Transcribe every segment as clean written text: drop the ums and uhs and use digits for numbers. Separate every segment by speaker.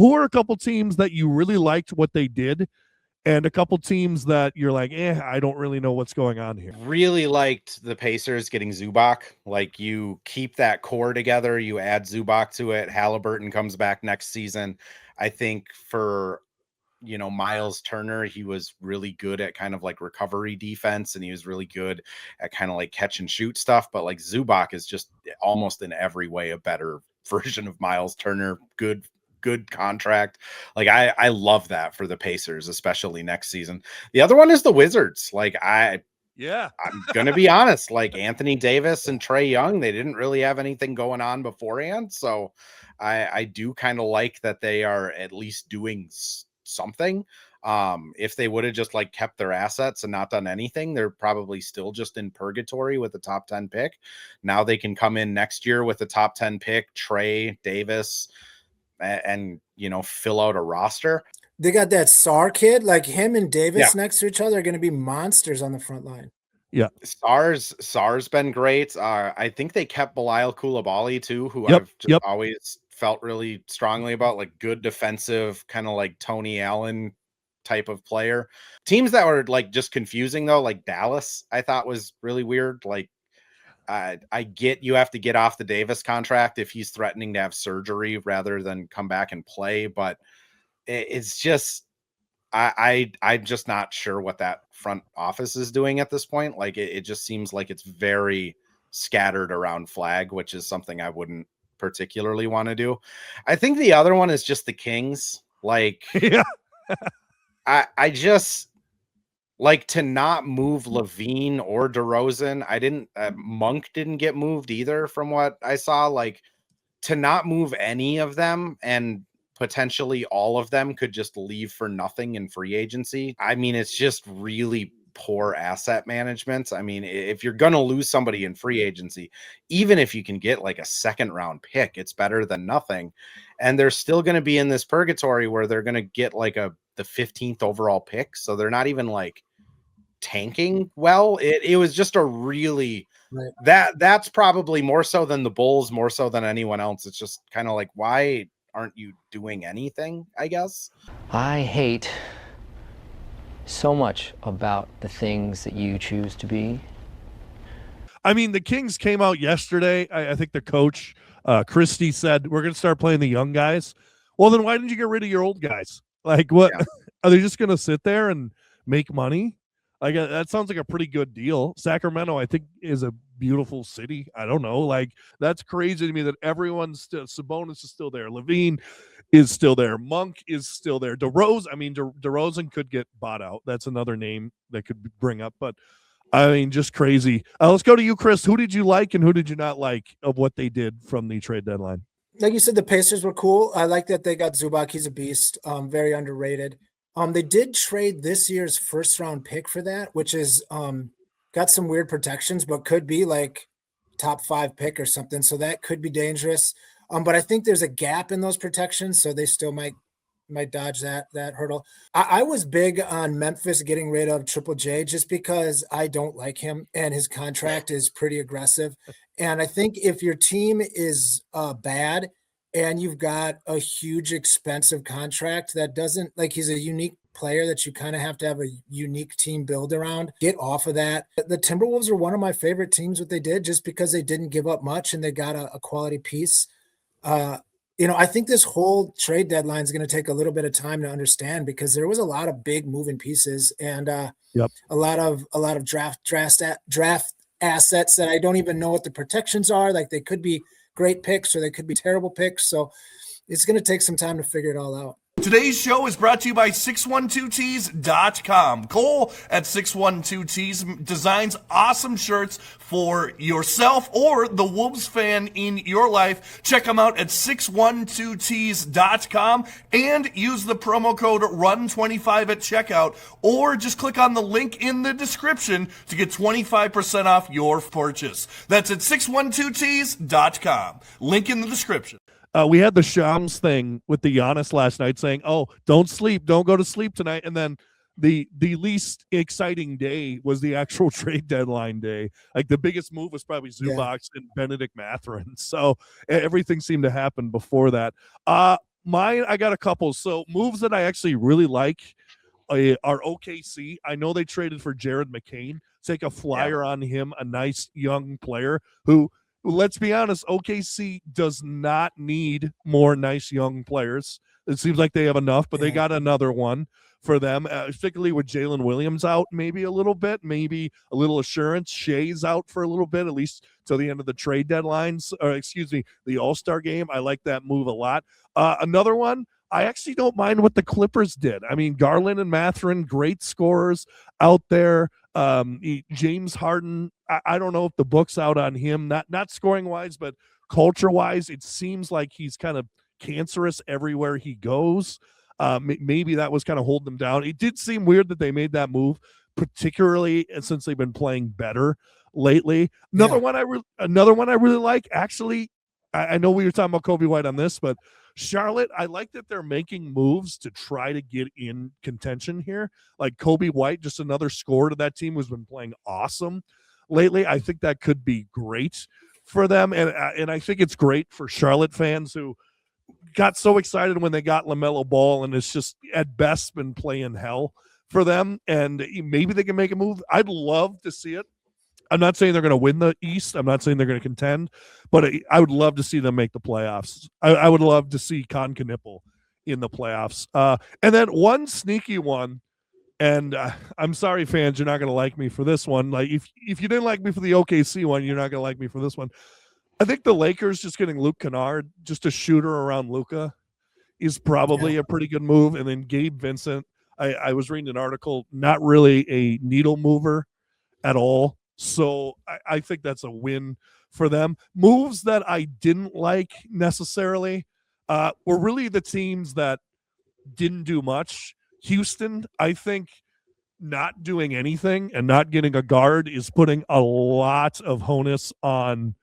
Speaker 1: who are a couple teams that you really liked what they did, and a couple teams that you're like, I don't really know what's going on here?
Speaker 2: Really liked the Pacers getting Zubac. Like, you keep that core together, you add Zubac to it. Halliburton comes back next season. I think for Miles Turner, he was really good at kind of like recovery defense, and he was really good at kind of like catch and shoot stuff. But like Zubac is just almost in every way a better version of Miles Turner. Good contract. Like, I love that for the Pacers, especially next season. The other one is the Wizards. Like, I'm gonna be honest, like Anthony Davis and Trae Young, they didn't really have anything going on beforehand. So I do kind of like that they are at least doing something. If they would have just like kept their assets and not done anything, they're probably still just in purgatory with the top 10 pick. Now they can come in next year with the top 10 pick, Trae, Davis, and fill out a roster.
Speaker 3: They got that Sar kid, like him and Davis next to each other are going to be monsters on the front line.
Speaker 1: Yeah,
Speaker 2: Sar's been great. I think they kept Bilal Coulibaly too, who I've always felt really strongly about, like good defensive, kind of like Tony Allen type of player. Teams that were like just confusing though, like Dallas, I thought was really weird. Like, I get you have to get off the Davis contract if he's threatening to have surgery rather than come back and play, but it's just I'm just not sure what that front office is doing at this point. Like, it just seems like it's very scattered around flag, which is something I wouldn't particularly want to do. I think the other one is just the Kings. Like, I just like to not move Levine or DeRozan. Monk didn't get moved either from what I saw. Like, to not move any of them, and potentially all of them could just leave for nothing in free agency. I mean, it's just really poor asset management. I mean, if you're going to lose somebody in free agency, even if you can get like a second round pick, it's better than nothing. And they're still going to be in this purgatory where they're going to get like the 15th overall pick. So they're not even like tanking well. It was just a really that's probably more so than the Bulls, more so than anyone else. It's just kind of like, why aren't you doing anything, I guess?
Speaker 4: I hate so much about the things that you choose to be.
Speaker 1: I mean, the Kings came out yesterday. I think the coach, Christie, said, we're going to start playing the young guys. Well, then why didn't you get rid of your old guys? Like, what? Yeah. Are they just going to sit there and make money? Like, that sounds like a pretty good deal. Sacramento, I think, is a beautiful city. I don't know. Like, that's crazy to me that everyone's still, Sabonis is still there. Levine is still there. Monk is still there. DeRozan could get bought out. That's another name that could bring up. But, I mean, just crazy. Let's go to you, Chris. Who did you like and who did you not like of what they did from the trade deadline?
Speaker 3: Like you said, the Pacers were cool. I like that they got Zubac. He's a beast. Very underrated. They did trade this year's first round pick for that, which is got some weird protections, but could be like top 5 pick or something. So that could be dangerous. But I think there's a gap in those protections, so they still might dodge that hurdle. I was big on Memphis getting rid of Triple J just because I don't like him and his contract is pretty aggressive. And I think if your team is bad and you've got a huge expensive contract that doesn't, like, he's a unique player that you kind of have to have a unique team build around, get off of that. The Timberwolves are one of my favorite teams, what they did, just because they didn't give up much and they got a quality piece. I think this whole trade deadline is going to take a little bit of time to understand because there was a lot of big moving pieces and a lot of draft assets that I don't even know what the protections are. Like, they could be great picks or they could be terrible picks. So it's going to take some time to figure it all out.
Speaker 5: Today's show is brought to you by 612tees.com. Cole at 612tees designs awesome shirts for yourself or the Wolves fan in your life. Check them out at 612tees.com and use the promo code RUN25 at checkout, or just click on the link in the description to get 25% off your purchase. That's at 612tees.com. Link in the description.
Speaker 1: We had the Shams thing with the Giannis last night saying, oh, don't go to sleep tonight. And then the least exciting day was the actual trade deadline day. Like, the biggest move was probably Zubac and Benedict Mathurin. So everything seemed to happen before that. mine, I got a couple. So moves that I actually really like are OKC. I know they traded for Jared McCain. Take a flyer on him, a nice young player who, let's be honest, OKC does not need more nice young players. It seems like they have enough, but they got another one for them, particularly with Jalen Williams out maybe a little bit, maybe a little assurance. Shea's out for a little bit, at least till the end of the trade deadlines, or excuse me, the All-Star game. I like that move a lot. Another one, I actually don't mind what the Clippers did. I mean, Garland and Mathurin, great scorers out there. James Harden, I don't know if the book's out on him, not scoring wise, but culture wise, it seems like he's kind of cancerous everywhere he goes. Maybe that was kind of holding them down. It did seem weird that they made that move, particularly since they've been playing better lately. Another one I really like. Actually, I know we were talking about Kobe White on this, but Charlotte, I like that they're making moves to try to get in contention here. Like Kobe White, just another scorer to that team who's been playing awesome lately. I think that could be great for them, and I think it's great for Charlotte fans who got so excited when they got LaMelo Ball, and it's just at best been playing hell for them. And maybe they can make a move. I'd love to see it. I'm not saying they're going to win the East. I'm not saying they're going to contend, but I would love to see them make the playoffs. I would love to see Con Knipple in the playoffs. And then one sneaky one, and I'm sorry, fans, you're not going to like me for this one. Like if you didn't like me for the OKC one, you're not going to like me for this one. I think the Lakers just getting Luke Kennard, just a shooter around Luka, is probably a pretty good move. And then Gabe Vincent, I was reading an article, not really a needle mover at all. So I think that's a win for them. Moves that I didn't like necessarily were really the teams that didn't do much. Houston, I think not doing anything and not getting a guard is putting a lot of onus on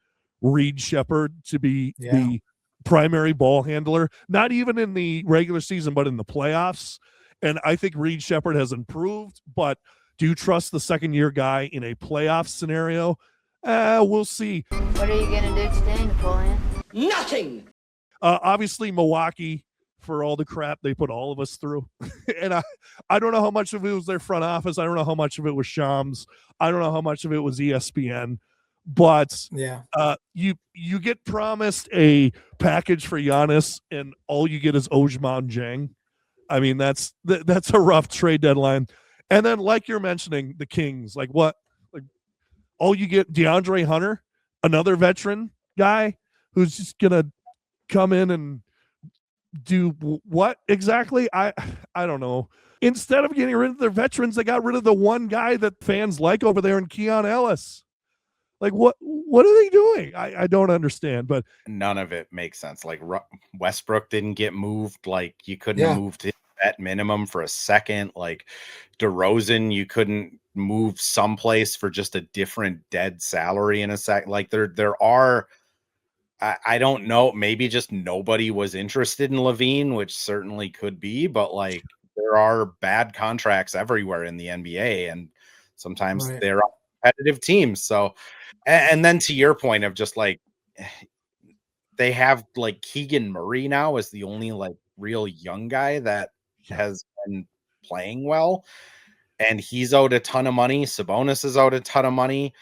Speaker 1: Reed Shepherd to be the primary ball handler, not even in the regular season, but in the playoffs. And I think Reed Shepherd has improved, but do you trust the second-year guy in a playoff scenario? We'll see.
Speaker 6: What are you going to do today, Napoleon?
Speaker 7: Nothing!
Speaker 1: Obviously, Milwaukee, for all the crap they put all of us through. And I don't know how much of it was their front office. I don't know how much of it was Shams. I don't know how much of it was ESPN. But you get promised a package for Giannis, and all you get is Ojman Jang. I mean, that's a rough trade deadline. And then, like you're mentioning, the Kings, like what? Like all you get, DeAndre Hunter, another veteran guy who's just gonna come in and do what exactly? I don't know. Instead of getting rid of their veterans, they got rid of the one guy that fans like over there in Keon Ellis. Like what are they doing? I don't understand, but
Speaker 2: none of it makes sense. Like Westbrook didn't get moved. Like you couldn't have moved him at minimum for a second. Like DeRozan, you couldn't move someplace for just a different dead salary in a sec. Like there are, I don't know, maybe just nobody was interested in Levine, which certainly could be, but like there are bad contracts everywhere in the NBA, and sometimes they're competitive teams. So, and then to your point of just like, they have like Keegan Murray now is the only like real young guy that has been playing well, and he's owed a ton of money. Sabonis is owed a ton of money.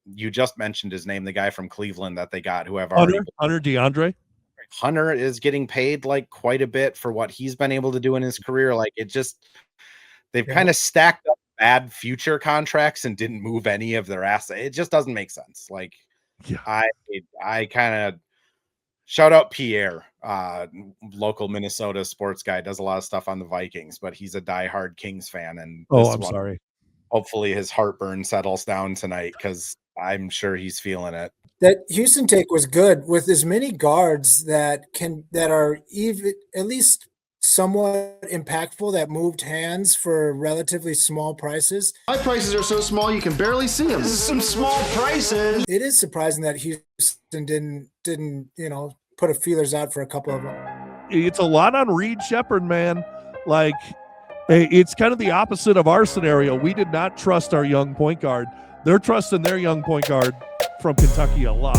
Speaker 2: You just mentioned his name, the guy from Cleveland that they got, who have already
Speaker 1: Hunter DeAndre.
Speaker 2: Hunter is getting paid like quite a bit for what he's been able to do in his career. Like it just, they've kind of stacked up bad future contracts and didn't move any of their assets. It just doesn't make sense. Like I kind of shout out Pierre, local Minnesota sports guy, does a lot of stuff on the Vikings, but he's a diehard Kings fan. And
Speaker 1: sorry.
Speaker 2: Hopefully his heartburn settles down tonight, because I'm sure he's feeling it.
Speaker 3: That Houston take was good with as many guards that are even at least somewhat impactful, that moved hands for relatively small prices.
Speaker 8: My prices are so small you can barely see them. This is some small prices.
Speaker 3: It is surprising that Houston didn't put a feelers out for a couple of them.
Speaker 1: It's a lot on Reed Shepherd, man. Like it's kind of the opposite of our scenario. We did not trust our young point guard. They're trusting their young point guard from Kentucky a lot.